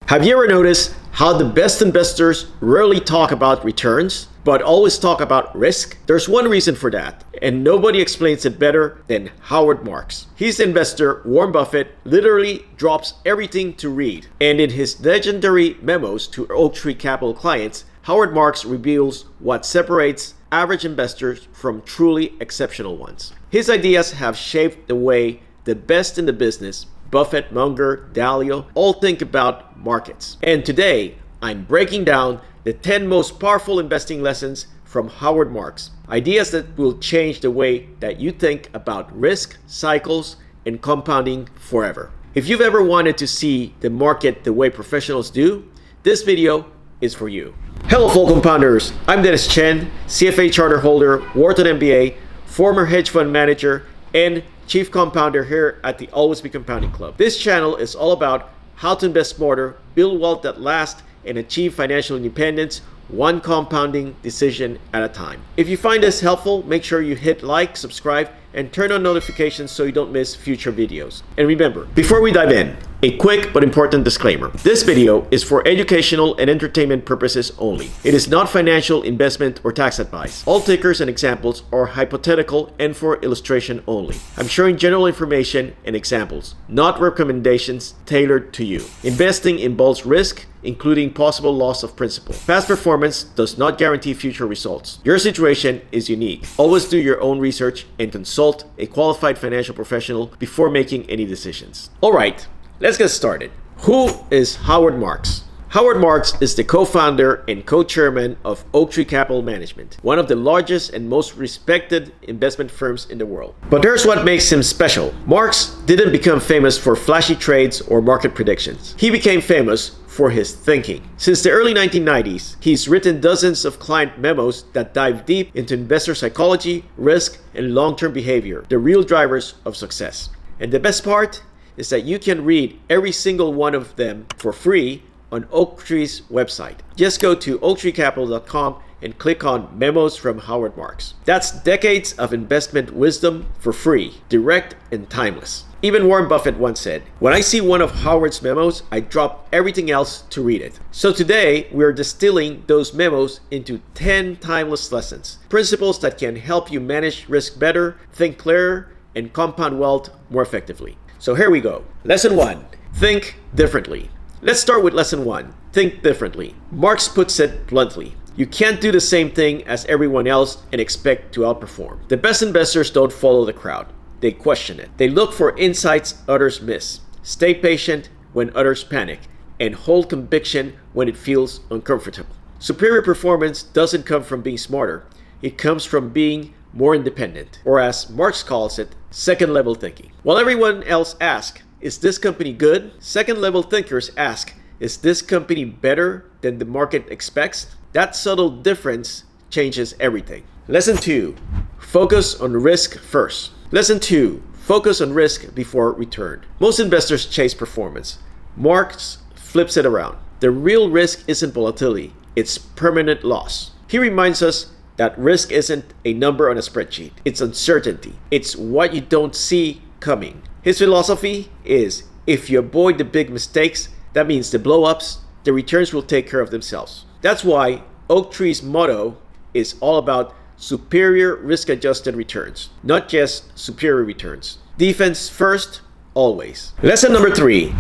Have you ever noticed how the best investors rarely talk about returns, but always talk about risk? There's one reason for that, and nobody explains it better than Howard Marks. His investor, Warren Buffett, literally drops everything to read. And in his legendary memos to Oaktree Capital clients, Howard Marks reveals what separates average investors from truly exceptional ones. His ideas have shaped the way the best in the business, Buffett, Munger, Dalio, all think about markets. And today, I'm breaking down the 10 most powerful investing lessons from Howard Marks. Ideas that will change the way that you think about risk, cycles, and compounding forever. If you've ever wanted to see the market the way professionals do, this video is for you. Hello, fellow compounders. I'm Dennis Chen, CFA charter holder, Wharton MBA, former hedge fund manager, and chief compounder here at the Always Be Compounding Club. This channel is all about how to invest smarter, build wealth that lasts, and achieve financial independence one compounding decision at a time. If you find this helpful, make sure you hit like, subscribe, and turn on notifications so you don't miss future videos. And remember, before we dive in, a quick but important disclaimer. This video is for educational and entertainment purposes only. It is not financial, investment, or tax advice. All tickers and examples are hypothetical and for illustration only. I'm sharing general information and examples, not recommendations tailored to you. Investing involves risk, including possible loss of principal. Past performance does not guarantee future results. Your situation is unique. Always do your own research and consult a qualified financial professional before making any decisions. All right, let's get started. Who is Howard Marks? Howard Marks is the co-founder and co-chairman of Oaktree Capital Management, one of the largest and most respected investment firms in the world. But here's what makes him special. Marks didn't become famous for flashy trades or market predictions. He became famous for his thinking. Since the early 1990s, he's written dozens of client memos that dive deep into investor psychology, risk, and long-term behavior, the real drivers of success. And the best part is that you can read every single one of them for free on Oaktree's website. Just go to oaktreecapital.com and click on Memos from Howard Marks. That's decades of investment wisdom for free, direct and timeless. Even Warren Buffett once said, "When I see one of Howard's memos, I drop everything else to read it." So today, we're distilling those memos into 10 timeless lessons, principles that can help you manage risk better, think clearer, and compound wealth more effectively. So here we go. Lesson 1, think differently. Let's start with lesson 1, think differently. Marx puts it bluntly. You can't do the same thing as everyone else and expect to outperform. The best investors don't follow the crowd. They question it. They look for insights others miss. Stay patient when others panic, and hold conviction when it feels uncomfortable. Superior performance doesn't come from being smarter. It comes from being more independent, or as Marx calls it, second-level thinking. While everyone else asks, is this company good? Second-level thinkers ask, is this company better than the market expects? That subtle difference changes everything. Lesson 2, focus on risk first. Lesson 2, focus on risk before return. Most investors chase performance. Marx flips it around. The real risk isn't volatility, it's permanent loss. He reminds us that risk isn't a number on a spreadsheet. It's uncertainty. It's what you don't see coming. His philosophy is, if you avoid the big mistakes, that means the blow-ups, the returns will take care of themselves. That's why Oaktree's motto is all about superior risk-adjusted returns, not just superior returns. Defense first, always. Lesson number 3,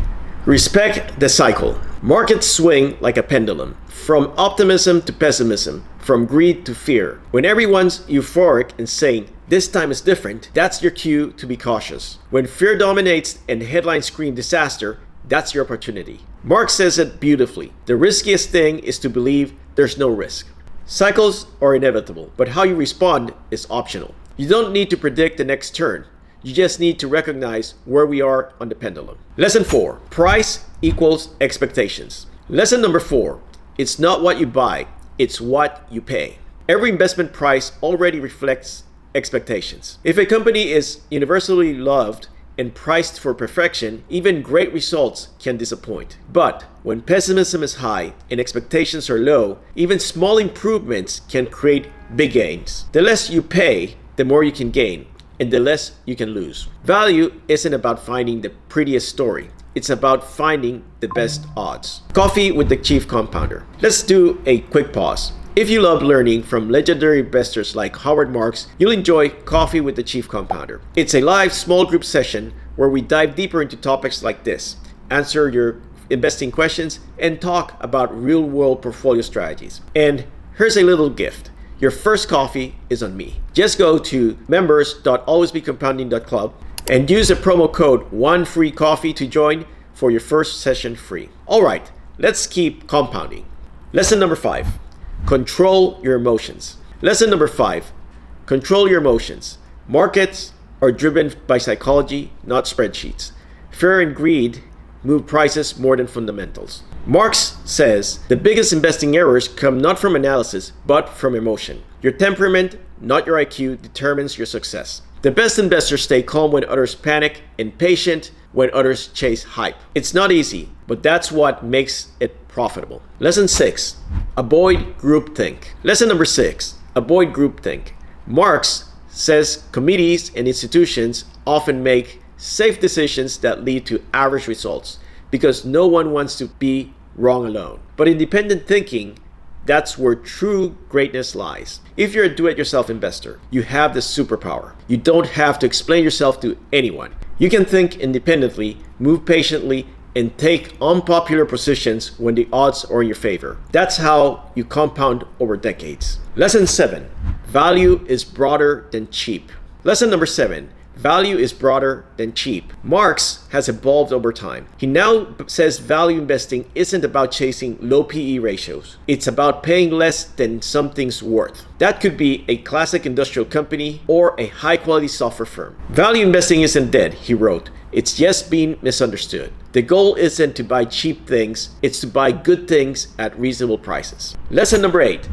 respect the cycle. Markets swing like a pendulum, from optimism to pessimism, from greed to fear. When everyone's euphoric and saying, this time is different, that's your cue to be cautious. When fear dominates and headlines scream disaster, that's your opportunity. Marx says it beautifully. The riskiest thing is to believe there's no risk. Cycles are inevitable, but how you respond is optional. You don't need to predict the next turn. You just need to recognize where we are on the pendulum. Lesson 4, price equals expectations. Lesson number 4, it's not what you buy, it's what you pay. Every investment price already reflects expectations. If a company is universally loved and priced for perfection, even great results can disappoint. But when pessimism is high and expectations are low, even small improvements can create big gains. The less you pay, the more you can gain. and the less you can lose. Value isn't about finding the prettiest story. It's about finding the best odds. Coffee with the Chief Compounder. Let's do a quick pause. If you love learning from legendary investors like Howard Marks, you'll enjoy Coffee with the Chief Compounder. It's a live small group session where we dive deeper into topics like this, answer your investing questions, and talk about real-world portfolio strategies. And here's a little gift. Your first coffee is on me. Just go to members.alwaysbecompounding.club and use the promo code ONEFREECOFFEE to join for your first session free. All right, let's keep compounding. Lesson number 5. Control your emotions. Lesson number 5. Control your emotions. Markets are driven by psychology, not spreadsheets. Fear and greed move prices more than fundamentals. Marx says the biggest investing errors come not from analysis, but from emotion. Your temperament, not your IQ, determines your success. The best investors stay calm when others panic and patient when others chase hype. It's not easy, but that's what makes it profitable. Lesson 6. Avoid groupthink. Lesson number 6. Avoid groupthink. Marx says committees and institutions often make safe decisions that lead to average results because no one wants to be wrong alone. But independent thinking, that's where true greatness lies. If you're a do-it-yourself investor, you have the superpower. You don't have to explain yourself to anyone. You can think independently, move patiently, and take unpopular positions when the odds are in your favor. That's how you compound over decades. Lesson 7. Value is broader than cheap. Lesson number 7. Value is broader than cheap. Marx has evolved over time. He now says value investing isn't about chasing low PE ratios. It's about paying less than something's worth. That could be a classic industrial company or a high-quality software firm. Value investing isn't dead, he wrote. It's just being misunderstood. The goal isn't to buy cheap things, it's to buy good things at reasonable prices. Lesson number 8.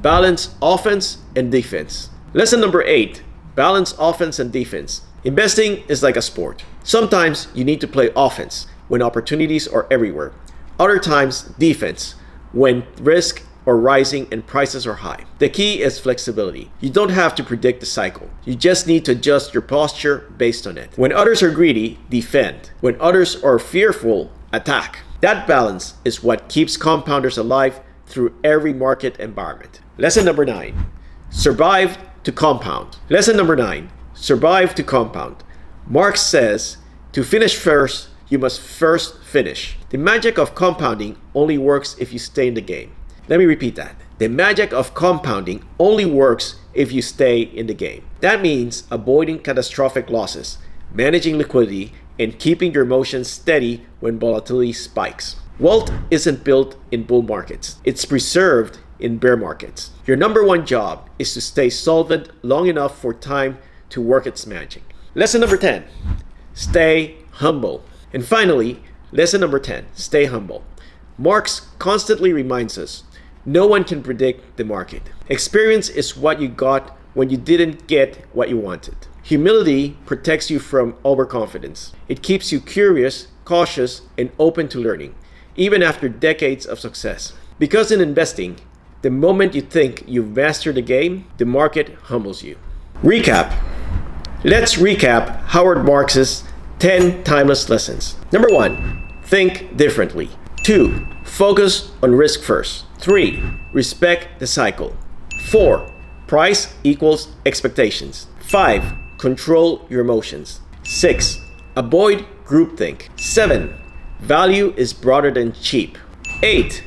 Balance offense and defense. Lesson number 8. Balance offense and defense. Investing is like a sport. Sometimes you need to play offense when opportunities are everywhere. Other times, defense when risk are rising and prices are high. The key is flexibility. You don't have to predict the cycle. You just need to adjust your posture based on it. When others are greedy, defend. When others are fearful, attack. That balance is what keeps compounders alive through every market environment. Lesson number 9. Survive to compound. Lesson number 9. Survive to compound. Marx says, to finish first, you must first finish. The magic of compounding only works if you stay in the game. Let me repeat that. The magic of compounding only works if you stay in the game. That means avoiding catastrophic losses, managing liquidity, and keeping your emotions steady when volatility spikes. Wealth isn't built in bull markets. It's preserved in bear markets. Your number one job is to stay solvent long enough for time to work its magic. Lesson number 10. Stay humble. And finally, lesson number 10. Stay humble. Marx constantly reminds us, no one can predict the market. Experience is what you got when you didn't get what you wanted. Humility protects you from overconfidence. It keeps you curious, cautious, and open to learning, even after decades of success. Because in investing, the moment you think you've mastered the game, the market humbles you. Recap. Let's recap Howard Marks's 10 timeless lessons. Number 1, think differently. 2, focus on risk first. 3, respect the cycle. 4, price equals expectations. 5, control your emotions. 6, avoid groupthink. 7, value is broader than cheap. 8,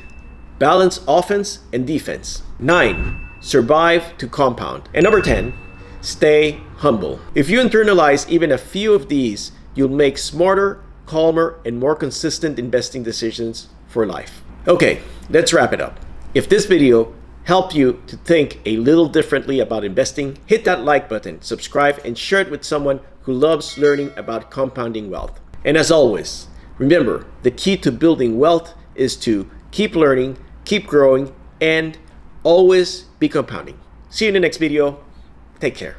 balance offense and defense. 9, survive to compound. And number 10, stay humble. If you internalize even a few of these, you'll make smarter, calmer, and more consistent investing decisions for life. Okay, let's wrap it up. If this video helped you to think a little differently about investing, hit that like button, subscribe, and share it with someone who loves learning about compounding wealth. And as always, remember, the key to building wealth is to keep learning, keep growing, and always be compounding. See you in the next video. Take care.